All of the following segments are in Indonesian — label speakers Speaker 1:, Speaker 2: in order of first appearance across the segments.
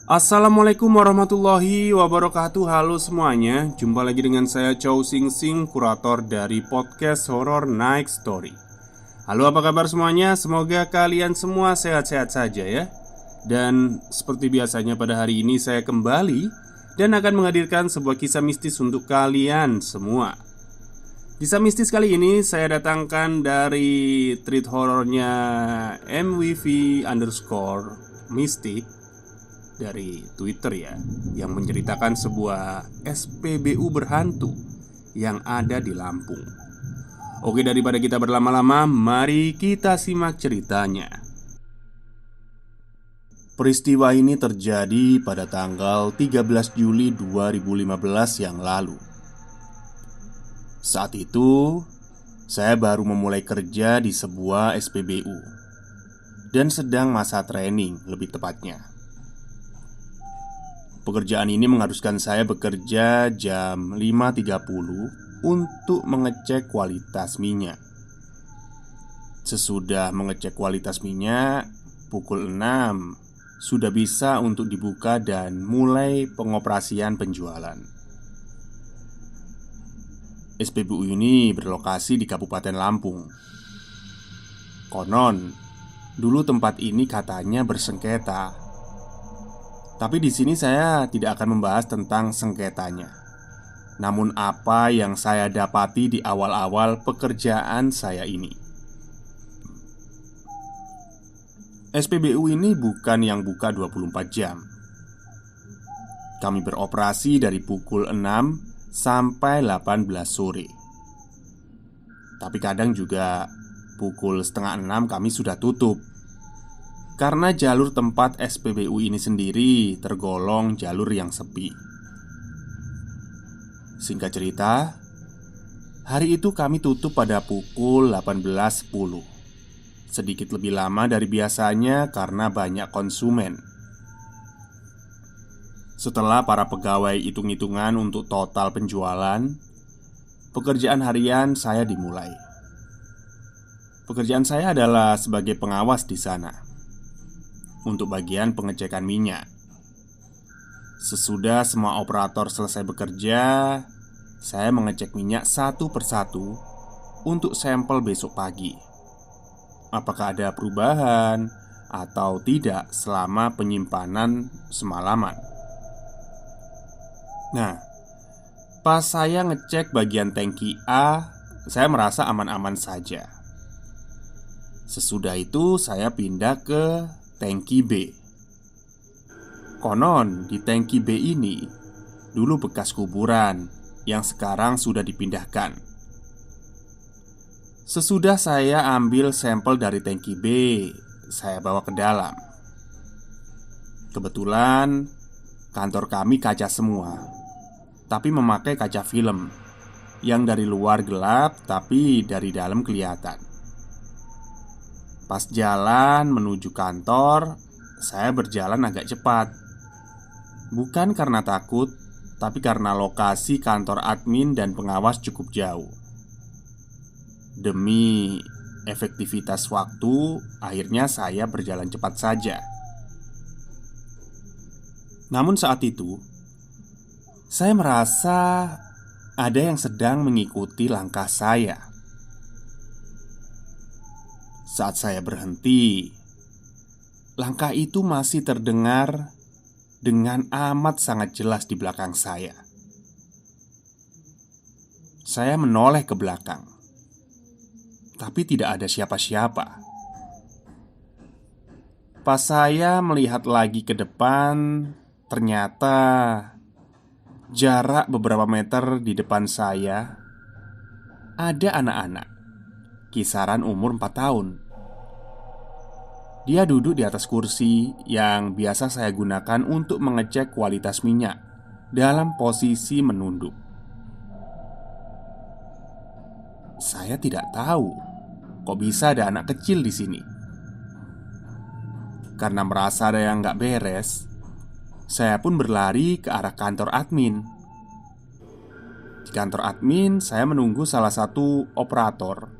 Speaker 1: Assalamualaikum warahmatullahi wabarakatuh. Halo semuanya, jumpa lagi dengan saya Chow Sing Sing, kurator dari podcast Horror Night Story. Halo, apa kabar semuanya? Semoga kalian semua sehat-sehat saja ya. Dan seperti biasanya pada hari ini saya kembali dan akan menghadirkan sebuah kisah mistis untuk kalian semua. Kisah mistis kali ini saya datangkan dari treat horornya MWV underscore Mystic dari Twitter ya, yang menceritakan sebuah SPBU berhantu yang ada di Lampung. Oke, daripada kita berlama-lama, mari kita simak ceritanya. Peristiwa ini terjadi pada tanggal 13 Juli 2015 yang lalu. Saat itu, saya baru memulai kerja di sebuah SPBU dan sedang masa training, lebih tepatnya. Pekerjaan ini mengharuskan saya bekerja jam 5.30 untuk mengecek kualitas minyak. Sesudah mengecek kualitas minyak, pukul 6 sudah bisa untuk dibuka dan mulai pengoperasian penjualan. SPBU ini berlokasi di Kabupaten Lampung. Konon, dulu tempat ini katanya bersengketa. Tapi di sini saya tidak akan membahas tentang sengketanya. Namun apa yang saya dapati di awal-awal pekerjaan saya ini. SPBU ini bukan yang buka 24 jam. Kami beroperasi dari pukul 6 sampai 18 sore. Tapi kadang juga pukul setengah 6 kami sudah tutup. Karena jalur tempat SPBU ini sendiri tergolong jalur yang sepi. Singkat cerita, hari itu kami tutup pada pukul 18.10. Sedikit lebih lama dari biasanya karena banyak konsumen. Setelah para pegawai hitung-hitungan untuk total penjualan, pekerjaan harian saya dimulai. Pekerjaan saya adalah sebagai pengawas di sana untuk bagian pengecekan minyak. Sesudah semua operator selesai bekerja, saya mengecek minyak satu persatu untuk sampel besok pagi. Apakah ada perubahan atau tidak selama penyimpanan semalaman. Nah, pas saya ngecek bagian tangki A, saya merasa aman-aman saja. Sesudah itu saya pindah ke tangki B. Konon di tangki B ini dulu bekas kuburan yang sekarang sudah dipindahkan. Sesudah saya ambil sampel dari tangki B, saya bawa ke dalam. Kebetulan kantor kami kaca semua, tapi memakai kaca film yang dari luar gelap tapi dari dalam kelihatan. Pas jalan menuju kantor, saya berjalan agak cepat. Bukan karena takut, tapi karena lokasi kantor admin dan pengawas cukup jauh. Demi efektivitas waktu, akhirnya saya berjalan cepat saja. Namun saat itu, saya merasa ada yang sedang mengikuti langkah saya. Saat saya berhenti, langkah itu masih terdengar dengan amat sangat jelas di belakang saya. Saya menoleh ke belakang, tapi tidak ada siapa-siapa. Pas saya melihat lagi ke depan, ternyata jarak beberapa meter di depan saya ada anak-anak, kisaran umur 4 tahun. Dia duduk di atas kursi yang biasa saya gunakan untuk mengecek kualitas minyak dalam posisi menunduk. Saya tidak tahu kok bisa ada anak kecil di sini. Karena merasa ada yang gak beres, saya pun berlari ke arah kantor admin. Di kantor admin, saya menunggu salah satu operator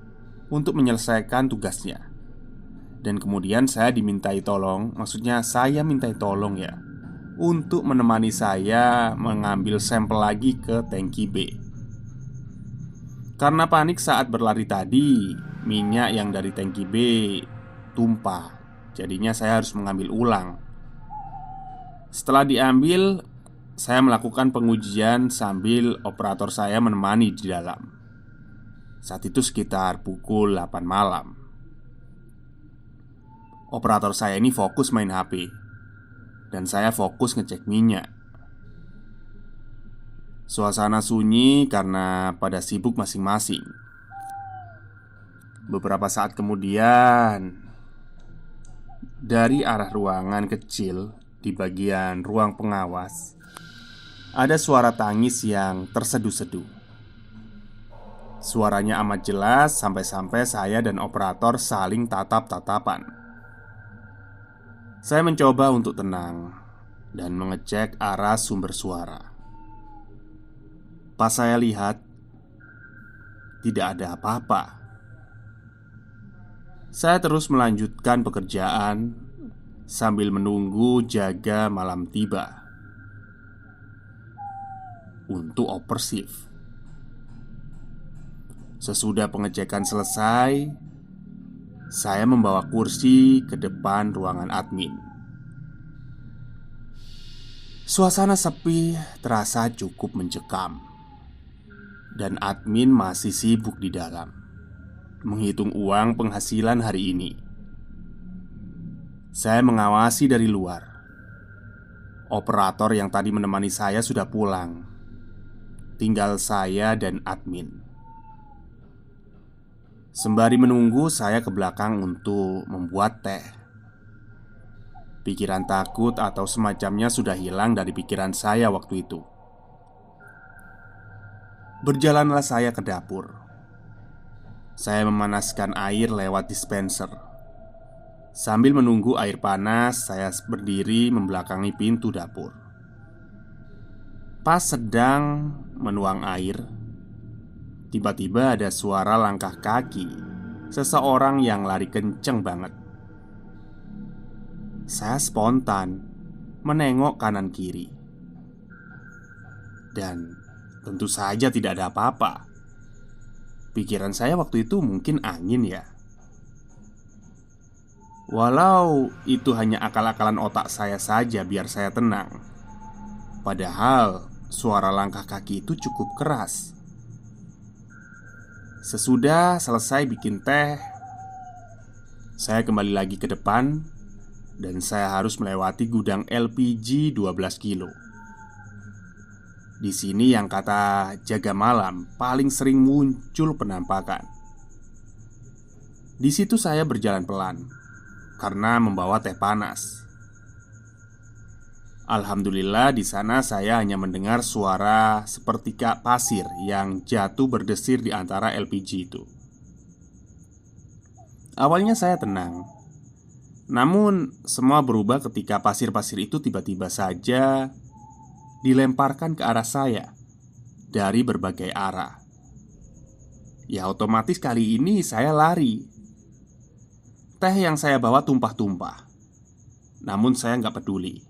Speaker 1: untuk menyelesaikan tugasnya. Dan kemudian saya dimintai tolong, maksudnya saya mintai tolong ya, untuk menemani saya mengambil sampel lagi ke tangki B. Karena panik saat berlari tadi, minyak yang dari tangki B tumpah. Jadinya saya harus mengambil ulang. Setelah diambil, saya melakukan pengujian sambil operator saya menemani di dalam. Saat itu sekitar pukul 8 malam. Operator saya ini fokus main HP dan saya fokus ngecek minyak. Suasana sunyi karena pada sibuk masing-masing. Beberapa saat kemudian, dari arah ruangan kecil di bagian ruang pengawas, ada suara tangis yang terseduh-seduh. Suaranya amat jelas sampai-sampai saya dan operator saling tatap-tatapan. Saya mencoba untuk tenang dan mengecek arah sumber suara. Pas saya lihat, tidak ada apa-apa. Saya terus melanjutkan pekerjaan sambil menunggu jaga malam tiba untuk oper shift. Sesudah pengecekan selesai, saya membawa kursi ke depan ruangan admin. Suasana sepi terasa cukup mencekam, dan admin masih sibuk di dalam menghitung uang penghasilan hari ini. Saya mengawasi dari luar. Operator yang tadi menemani saya sudah pulang. Tinggal saya dan admin. Sembari menunggu, saya ke belakang untuk membuat teh. Pikiran takut atau semacamnya sudah hilang dari pikiran saya waktu itu. Berjalanlah saya ke dapur. Saya memanaskan air lewat dispenser. Sambil menunggu air panas, saya berdiri membelakangi pintu dapur. Pas sedang menuang air, tiba-tiba ada suara langkah kaki seseorang yang lari kenceng banget. Saya spontan menengok kanan kiri, dan tentu saja tidak ada apa-apa. Pikiran saya waktu itu mungkin angin ya. Walau itu hanya akal-akalan otak saya saja biar saya tenang. Padahal suara langkah kaki itu cukup keras. Sesudah selesai bikin teh, saya kembali lagi ke depan dan saya harus melewati gudang LPG 12 kilo. Di sini yang kata jaga malam paling sering muncul penampakan. Di situ saya berjalan pelan karena membawa teh panas. Alhamdulillah di sana saya hanya mendengar suara seperti pasir yang jatuh berdesir di antara LPG itu. Awalnya saya tenang. Namun semua berubah ketika pasir-pasir itu tiba-tiba saja dilemparkan ke arah saya dari berbagai arah. Ya otomatis kali ini saya lari. Teh yang saya bawa tumpah-tumpah. Namun saya nggak peduli.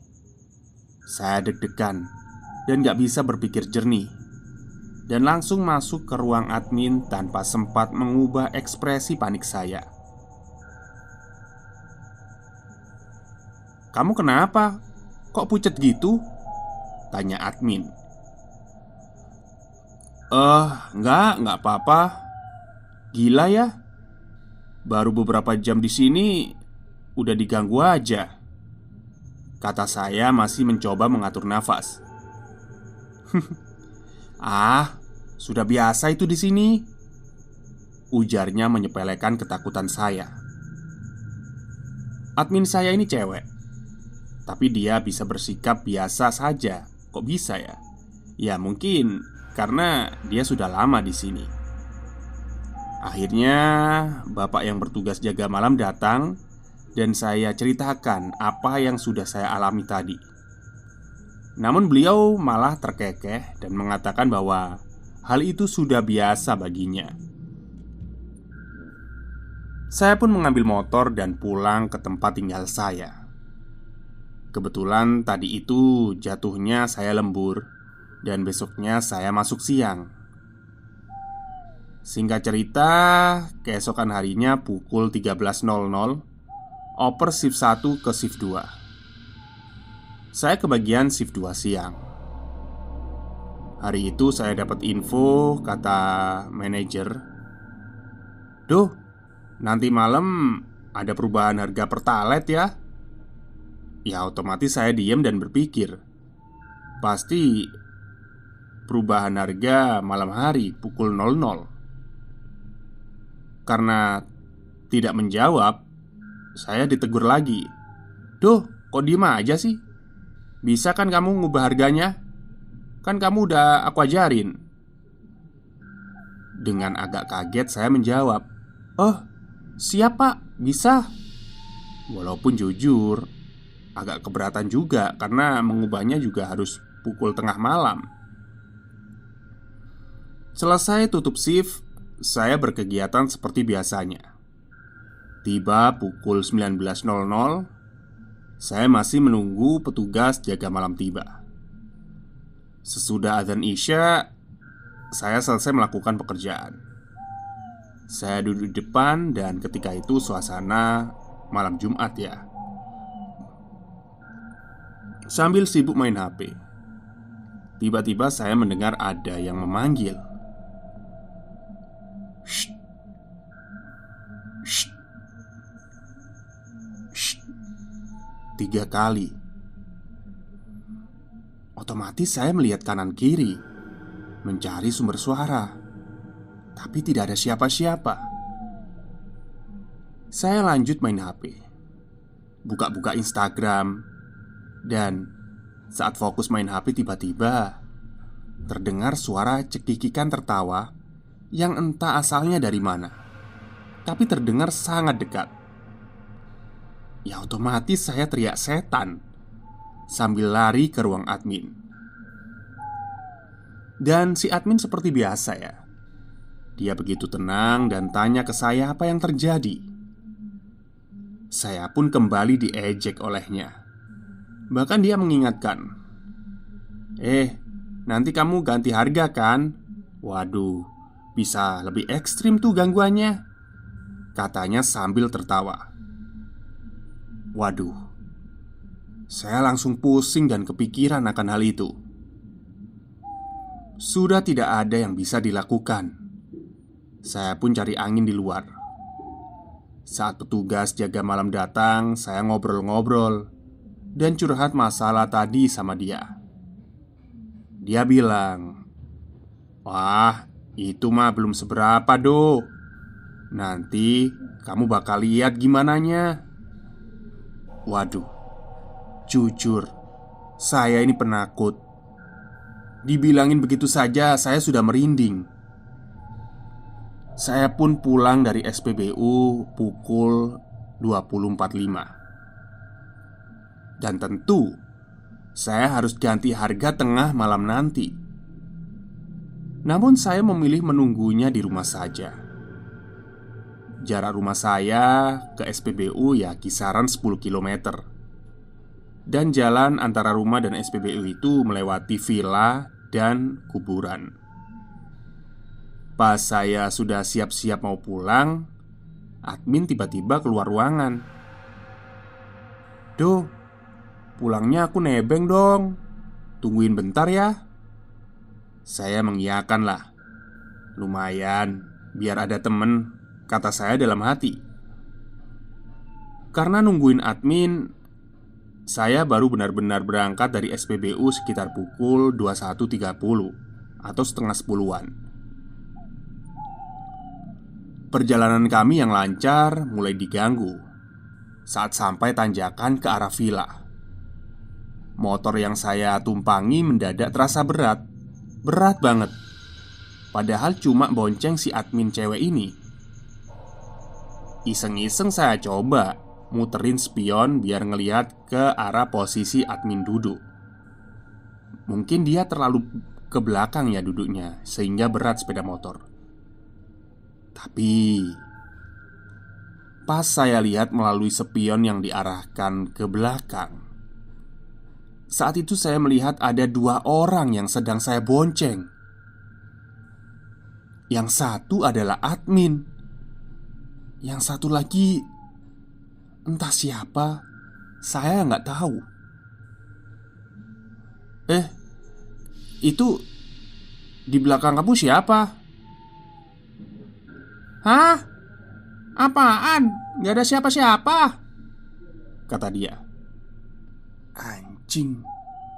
Speaker 1: Saya deg-degan dan gak bisa berpikir jernih, dan langsung masuk ke ruang admin tanpa sempat mengubah ekspresi panik saya. "Kamu kenapa? Kok pucat gitu?" tanya admin. Enggak apa-apa. Gila ya. Baru beberapa jam di sini udah diganggu aja," kata saya masih mencoba mengatur nafas. Sudah biasa itu di sini," ujarnya menyepelekan ketakutan saya. Admin saya ini cewek, tapi dia bisa bersikap biasa saja. Kok bisa ya? Ya mungkin karena dia sudah lama di sini. Akhirnya bapak yang bertugas jaga malam datang dan saya ceritakan apa yang sudah saya alami tadi. Namun beliau malah terkekeh dan mengatakan bahwa hal itu sudah biasa baginya. Saya pun mengambil motor dan pulang ke tempat tinggal saya. Kebetulan tadi itu jatuhnya saya lembur dan besoknya saya masuk siang. Singkat cerita, keesokan harinya pukul 13.00 oper shift 1 ke shift 2. Saya kebagian shift 2 siang. Hari itu saya dapat info, kata manajer, "Duh, nanti malam ada perubahan harga pertalite ya." Ya otomatis saya diam dan berpikir, pasti perubahan harga malam hari pukul 00. Karena tidak menjawab, saya ditegur lagi. "Duh, kok diem aja sih? Bisa kan kamu ngubah harganya? Kan kamu udah aku ajarin." Dengan agak kaget saya menjawab, "Oh, siap pak, bisa." Walaupun jujur agak keberatan juga karena mengubahnya juga harus pukul tengah malam. Selesai tutup shift, saya berkegiatan seperti biasanya. Tiba pukul 19.00, saya masih menunggu petugas jaga malam tiba. Sesudah azan Isya, saya selesai melakukan pekerjaan. Saya duduk di depan dan ketika itu suasana malam Jumat ya. Sambil sibuk main HP, tiba-tiba saya mendengar ada yang memanggil. "Shh, shh, shh." 3 kali. Otomatis saya melihat kanan kiri, mencari sumber suara, tapi tidak ada siapa-siapa. Saya lanjut main HP, buka-buka Instagram. Dan saat fokus main HP tiba-tiba terdengar suara cekikikan tertawa yang entah asalnya dari mana, tapi terdengar sangat dekat. Ya otomatis saya teriak setan sambil lari ke ruang admin. Dan si admin seperti biasa ya, dia begitu tenang dan tanya ke saya apa yang terjadi. Saya pun kembali diejek olehnya. Bahkan dia mengingatkan, nanti kamu ganti harga kan?" Waduh, bisa lebih ekstrim tuh gangguannya, katanya sambil tertawa. Waduh, saya langsung pusing dan kepikiran akan hal itu. Sudah tidak ada yang bisa dilakukan. Saya pun cari angin di luar. Saat petugas jaga malam datang, saya ngobrol-ngobrol dan curhat masalah tadi sama dia. Dia bilang, "Wah, itu mah belum seberapa, Do. Nanti kamu bakal lihat gimananya." Waduh, jujur, saya ini penakut. Dibilangin begitu saja saya sudah merinding. Saya pun pulang dari SPBU pukul 20.45. Dan tentu saya harus ganti harga tengah malam nanti. Namun saya memilih menunggunya di rumah saja. Jarak rumah saya ke SPBU ya kisaran 10 km. Dan jalan antara rumah dan SPBU itu melewati villa dan kuburan. Pas saya sudah siap-siap mau pulang, admin tiba-tiba keluar ruangan. "Duh, pulangnya aku nebeng dong. Tungguin bentar ya." Saya mengiyakan lah. "Lumayan, biar ada temen," kata saya dalam hati. Karena nungguin admin, saya baru benar-benar berangkat dari SPBU sekitar pukul 21.30 atau setengah 10-an. Perjalanan kami yang lancar mulai diganggu saat sampai tanjakan ke arah villa. Motor yang saya tumpangi mendadak terasa berat. Berat banget. Padahal cuma bonceng si admin cewek ini. Iseng-iseng saya coba muterin spion biar ngelihat ke arah posisi admin duduk. Mungkin dia terlalu ke belakang ya duduknya, sehingga berat sepeda motor. Tapi pas saya lihat melalui spion yang diarahkan ke belakang, saat itu saya melihat ada 2 orang yang sedang saya bonceng. Yang satu adalah admin, yang satu lagi entah siapa, saya nggak tahu. Itu di belakang kamu siapa? Hah? Apaan? Gak ada siapa-siapa, kata dia. Anjing,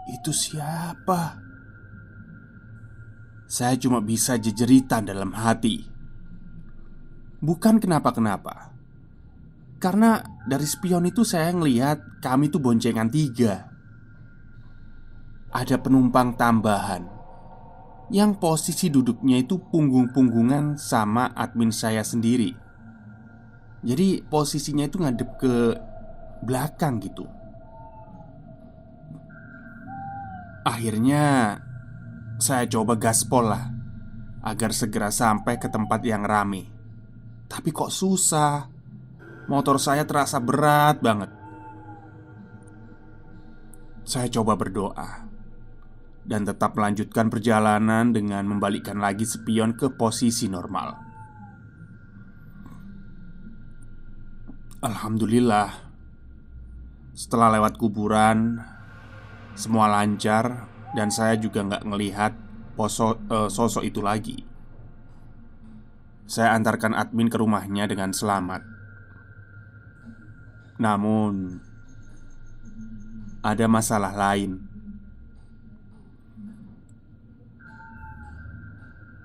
Speaker 1: itu siapa? Saya cuma bisa jejeritan dalam hati. Bukan kenapa-kenapa, karena dari spion itu saya ngelihat kami tuh boncengan 3. Ada penumpang tambahan yang posisi duduknya itu punggung-punggungan sama admin saya sendiri. Jadi posisinya itu ngadep ke belakang gitu. Akhirnya saya coba gaspol lah agar segera sampai ke tempat yang rame. Tapi kok susah. Motor saya terasa berat banget. Saya coba berdoa dan tetap melanjutkan perjalanan dengan membalikkan lagi spion ke posisi normal. Alhamdulillah, setelah lewat kuburan, semua lancar dan saya juga nggak ngelihat sosok itu lagi. Saya antarkan admin ke rumahnya dengan selamat. Namun, ada masalah lain.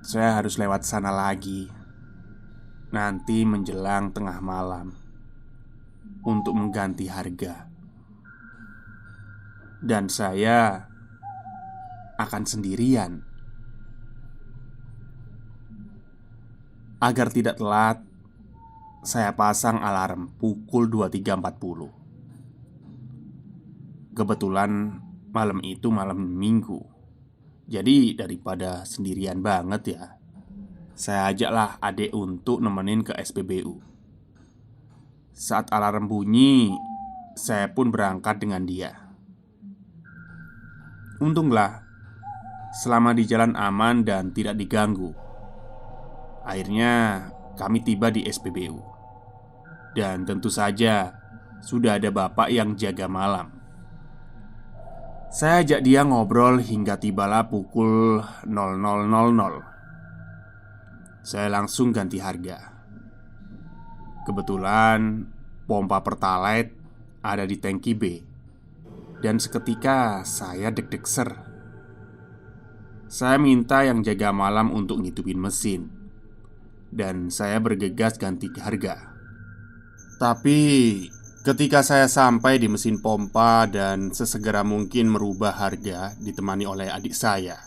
Speaker 1: Saya harus lewat sana lagi nanti menjelang tengah malam untuk mengganti harga. Dan saya akan sendirian. Agar tidak telat, saya pasang alarm pukul 23.40. Kebetulan malam itu malam minggu. Jadi daripada sendirian banget ya, saya ajaklah adik untuk nemenin ke SPBU. Saat alarm bunyi, saya pun berangkat dengan dia. Untunglah, selama di jalan aman dan tidak diganggu. Akhirnya kami tiba di SPBU. Dan tentu saja sudah ada bapak yang jaga malam. Saya ajak dia ngobrol hingga tibalah pukul 00.00. Saya langsung ganti harga. Kebetulan pompa Pertalite ada di tangki B. Dan seketika saya deg-deg ser. Saya minta yang jaga malam untuk ngitupin mesin. Dan saya bergegas ganti harga. Tapi ketika saya sampai di mesin pompa dan sesegera mungkin merubah harga ditemani oleh adik saya,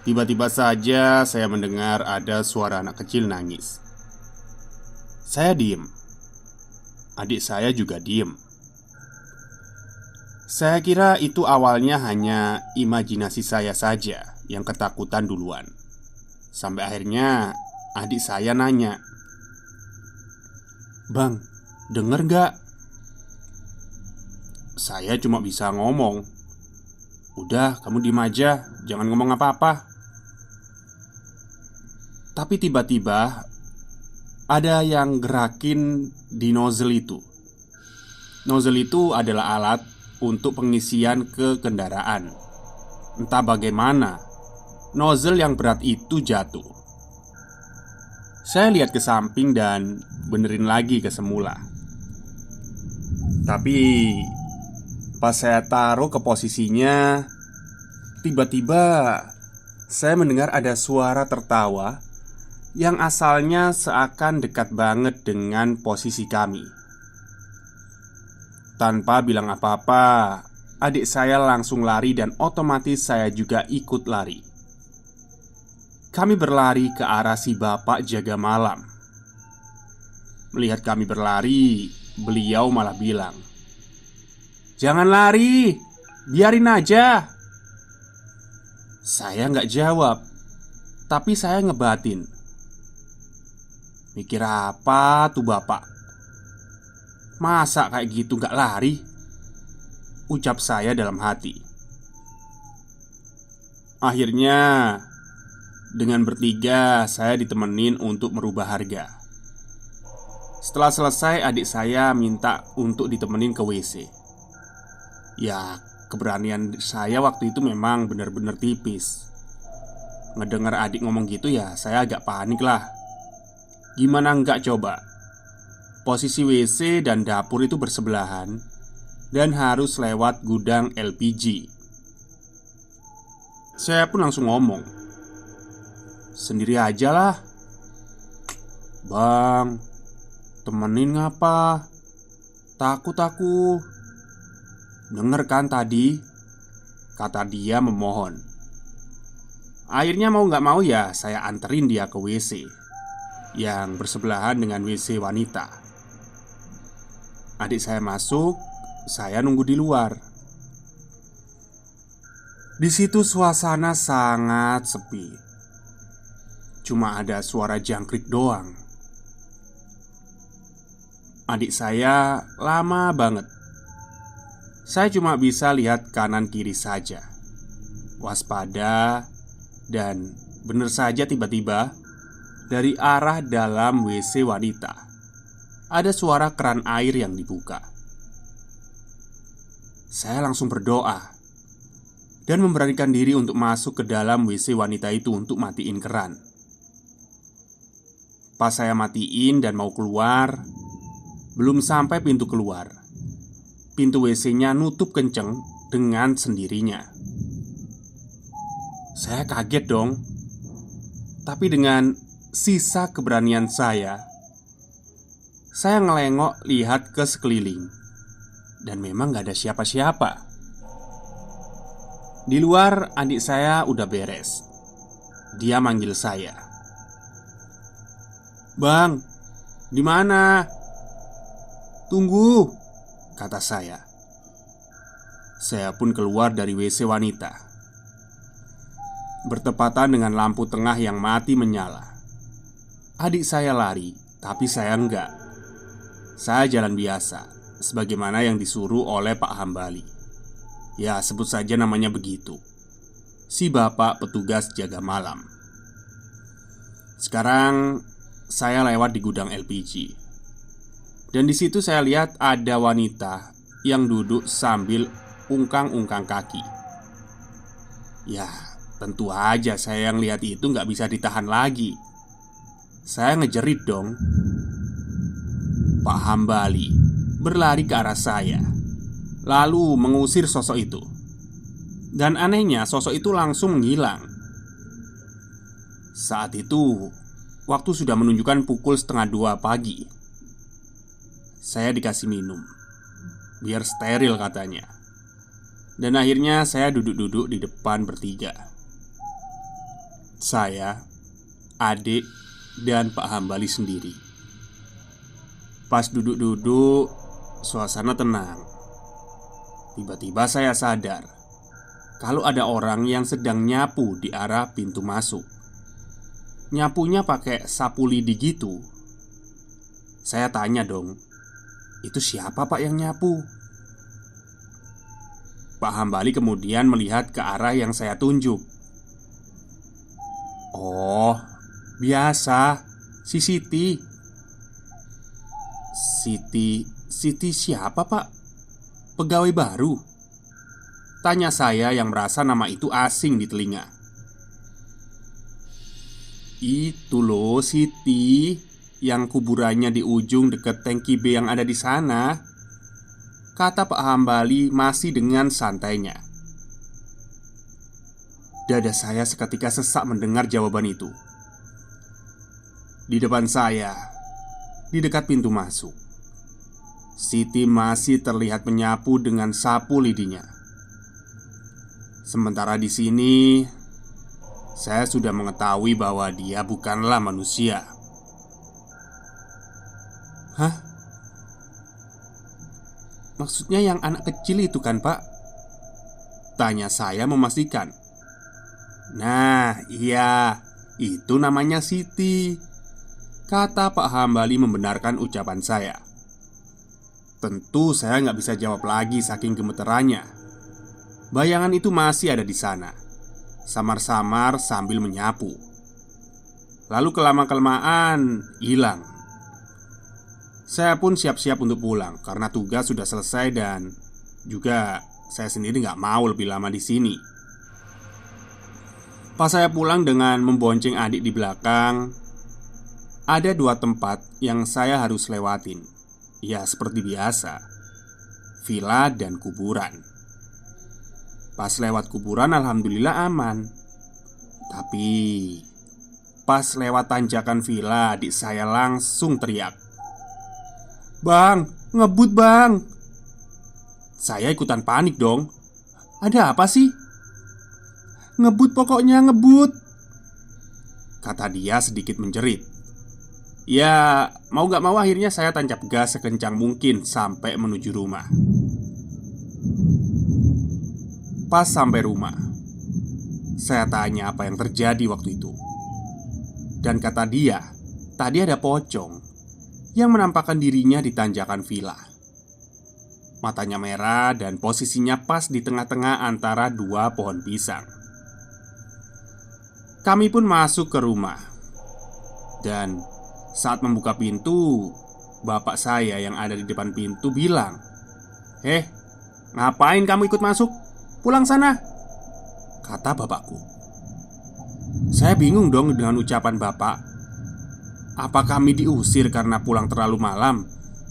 Speaker 1: tiba-tiba saja saya mendengar ada suara anak kecil nangis. Saya diem. Adik saya juga diem. Saya kira itu awalnya hanya imajinasi saya saja yang ketakutan duluan. Sampai akhirnya adik saya nanya, "Bang, denger gak?" Saya cuma bisa ngomong, "Udah, kamu diem aja, jangan ngomong apa-apa." Tapi tiba-tiba ada yang gerakin di nozzle itu. Nozzle itu adalah alat untuk pengisian ke kendaraan. Entah bagaimana, nozzle yang berat itu jatuh. Saya lihat ke samping dan benerin lagi ke semula. Tapi pas saya taruh ke posisinya, tiba-tiba saya mendengar ada suara tertawa yang asalnya seakan dekat banget dengan posisi kami. Tanpa bilang apa-apa, adik saya langsung lari dan otomatis saya juga ikut lari. Kami berlari ke arah si bapak jaga malam. Melihat kami berlari, beliau malah bilang, "Jangan lari, biarin aja." Saya nggak jawab, tapi saya ngebatin, mikir apa tuh bapak? Masa kayak gitu nggak lari? ucap saya dalam hati. Akhirnya, dengan bertiga saya ditemenin untuk merubah harga. Setelah selesai, adik saya minta untuk ditemenin ke WC. Ya, keberanian saya waktu itu memang benar-benar tipis. Ngedengar adik ngomong gitu ya, saya agak panik lah. Gimana enggak coba? Posisi WC dan dapur itu bersebelahan dan harus lewat gudang LPG. Saya pun langsung ngomong, "Sendiri aja lah." "Bang, temenin ngapa? Takut aku." "Denger kan tadi?" kata dia memohon. Akhirnya mau gak mau ya saya anterin dia ke WC yang bersebelahan dengan WC wanita. Adik saya masuk, saya nunggu di luar. Di situ suasana sangat sepi. Cuma ada suara jangkrik doang. Adik saya lama banget. Saya cuma bisa lihat kanan kiri saja, waspada. Dan benar saja tiba-tiba dari arah dalam WC wanita ada suara keran air yang dibuka. Saya langsung berdoa dan memberanikan diri untuk masuk ke dalam WC wanita itu untuk matiin keran. Pas saya matiin dan mau keluar, belum sampai pintu keluar, pintu WC-nya nutup kenceng dengan sendirinya. Saya kaget dong. Tapi dengan sisa keberanian saya ngelengok lihat ke sekeliling. Dan memang gak ada siapa-siapa. Di luar adik saya udah beres. Dia manggil saya, "Bang, di mana?" "Tunggu," kata saya. Saya pun keluar dari WC wanita. Bertepatan dengan lampu tengah yang mati menyala. Adik saya lari, tapi saya enggak. Saya jalan biasa, sebagaimana yang disuruh oleh Pak Hambali. Ya, sebut saja namanya begitu. Si bapak petugas jaga malam. Sekarang saya lewat di gudang LPG. Dan di situ saya lihat ada wanita yang duduk sambil ungkang-ungkang kaki. Ya, tentu aja saya yang lihat itu nggak bisa ditahan lagi. Saya ngejerit dong. Pak Hambali berlari ke arah saya, lalu mengusir sosok itu. Dan anehnya sosok itu langsung menghilang. Saat itu waktu sudah menunjukkan pukul 1:30 pagi. Saya dikasih minum, biar steril katanya. Dan akhirnya saya duduk-duduk di depan bertiga. Saya, adik, dan Pak Hambali sendiri. Pas duduk-duduk, suasana tenang. Tiba-tiba saya sadar kalau ada orang yang sedang nyapu di arah pintu masuk. Nyapunya pakai sapu lidi gitu. Saya tanya dong, "Itu siapa Pak yang nyapu?" Pak Hambali kemudian melihat ke arah yang saya tunjuk. "Oh, biasa, si Siti." Siti siapa pak? Pegawai baru?" tanya saya yang merasa nama itu asing di telinga. "Itu loh Siti, yang kuburannya di ujung dekat tangki B yang ada di sana," kata Pak Hambali masih dengan santainya. Dada saya seketika sesak mendengar jawaban itu. Di depan saya, di dekat pintu masuk, Siti masih terlihat menyapu dengan sapu lidinya. Sementara di sini, saya sudah mengetahui bahwa dia bukanlah manusia. "Hah? Maksudnya yang anak kecil itu kan pak?" tanya saya memastikan. "Nah iya, itu namanya Siti," kata Pak Hambali membenarkan ucapan saya. Tentu saya nggak bisa jawab lagi saking gemeterannya. Bayangan itu masih ada di sana, samar-samar sambil menyapu. Lalu kelama-kelamaan hilang. Saya pun siap-siap untuk pulang karena tugas sudah selesai dan juga saya sendiri nggak mau lebih lama di sini. Pas saya pulang dengan membonceng adik di belakang, ada dua tempat yang saya harus lewatin. Ya seperti biasa, villa dan kuburan. Pas lewat kuburan alhamdulillah aman. Tapi pas lewat tanjakan villa, adik saya langsung teriak, "Bang, ngebut bang!" Saya ikutan panik dong. "Ada apa sih?" "Ngebut pokoknya ngebut," kata dia sedikit menjerit. Ya, mau gak mau akhirnya saya tancap gas sekencang mungkin sampai menuju rumah. Pas sampai rumah, saya tanya apa yang terjadi waktu itu. Dan kata dia, tadi ada pocong yang menampakkan dirinya di tanjakan villa. Matanya merah dan posisinya pas di tengah-tengah antara dua pohon pisang. Kami pun masuk ke rumah. Dan saat membuka pintu, bapak saya yang ada di depan pintu bilang, ngapain kamu ikut masuk? Pulang sana," kata bapakku. Saya bingung dong dengan ucapan bapak. Apa kami diusir karena pulang terlalu malam?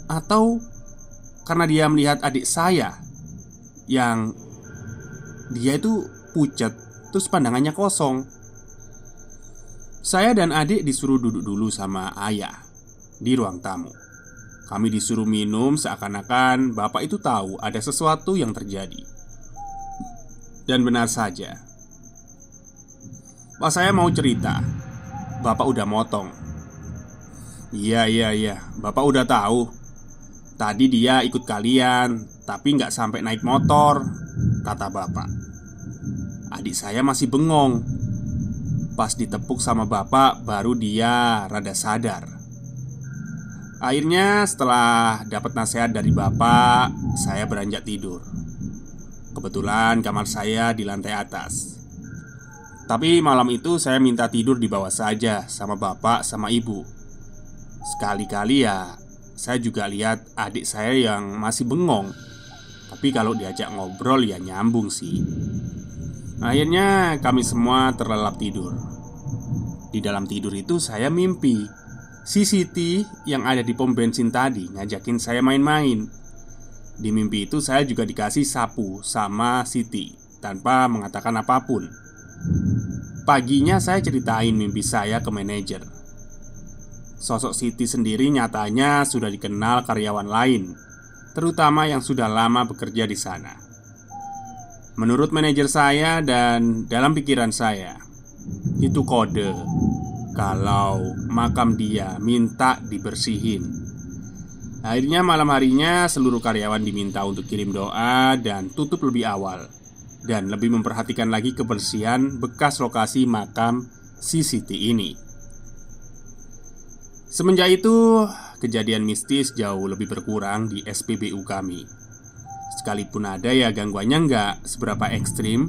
Speaker 1: Atau karena dia melihat adik saya yang dia itu pucat, terus pandangannya kosong. Saya dan adik disuruh duduk dulu sama ayah di ruang tamu. Kami disuruh minum seakan-akan bapak itu tahu ada sesuatu yang terjadi. Dan benar saja, pas saya mau cerita, bapak udah motong. Iya, bapak udah tahu. Tadi dia ikut kalian, tapi nggak sampai naik motor," kata bapak. Adik saya masih bengong. Pas ditepuk sama bapak, baru dia rada sadar. Akhirnya setelah dapat nasihat dari bapak, saya beranjak tidur. Kebetulan kamar saya di lantai atas. Tapi malam itu saya minta tidur di bawah saja sama bapak sama ibu. Sekali-kali ya saya juga lihat adik saya yang masih bengong. Tapi kalau diajak ngobrol ya nyambung sih. Akhirnya kami semua terlelap tidur. Di dalam tidur itu saya mimpi si Siti yang ada di pom bensin tadi ngajakin saya main-main. Di mimpi itu saya juga dikasih sapu sama Siti tanpa mengatakan apapun. Paginya saya ceritain mimpi saya ke manajer. Sosok Siti sendiri nyatanya sudah dikenal karyawan lain, terutama yang sudah lama bekerja di sana. Menurut manajer saya dan dalam pikiran saya, itu kode kalau makam dia minta dibersihin. Akhirnya malam harinya seluruh karyawan diminta untuk kirim doa dan tutup lebih awal, dan lebih memperhatikan lagi kebersihan bekas lokasi makam si Siti ini. Semenjak itu, kejadian mistis jauh lebih berkurang di SPBU kami. Sekalipun ada ya gangguannya nggak seberapa ekstrim.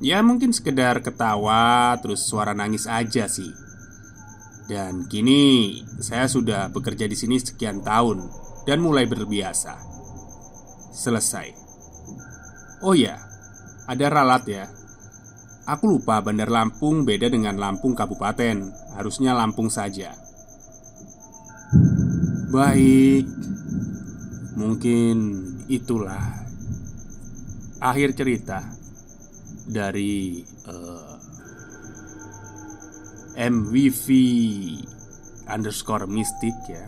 Speaker 1: Ya mungkin sekedar ketawa terus suara nangis aja sih. Dan kini saya sudah bekerja di sini sekian tahun dan mulai berbiasa. Selesai. Oh ya, ada ralat ya. Aku lupa Bandar Lampung beda dengan Lampung Kabupaten. Harusnya Lampung saja. Baik. Mungkin itulah akhir cerita dari MWV_Mystic ya,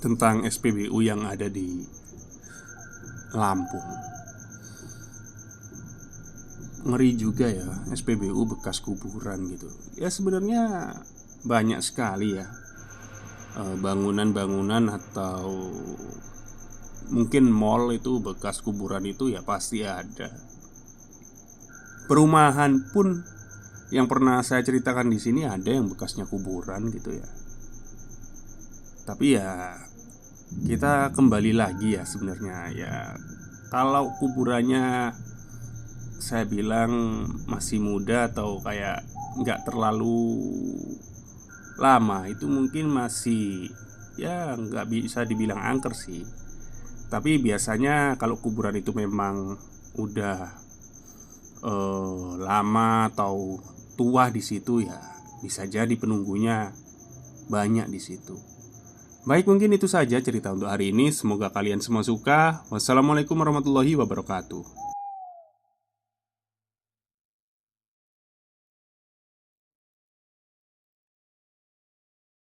Speaker 1: tentang SPBU yang ada di Lampung. Ngeri juga ya, SPBU bekas kuburan gitu. Ya sebenarnya banyak sekali ya bangunan-bangunan atau mungkin mall itu bekas kuburan itu ya pasti ada. Perumahan pun yang pernah saya ceritakan di sini ada yang bekasnya kuburan gitu ya. Tapi ya kita kembali lagi ya sebenarnya ya. Kalau kuburannya saya bilang masih muda atau kayak nggak terlalu lama, itu mungkin masih ya nggak bisa dibilang angker sih. Tapi biasanya kalau kuburan itu memang udah lama atau tua di situ ya bisa jadi penunggunya banyak di situ. Baik, mungkin itu saja cerita untuk hari ini. Semoga kalian semua suka. Wassalamualaikum warahmatullahi wabarakatuh.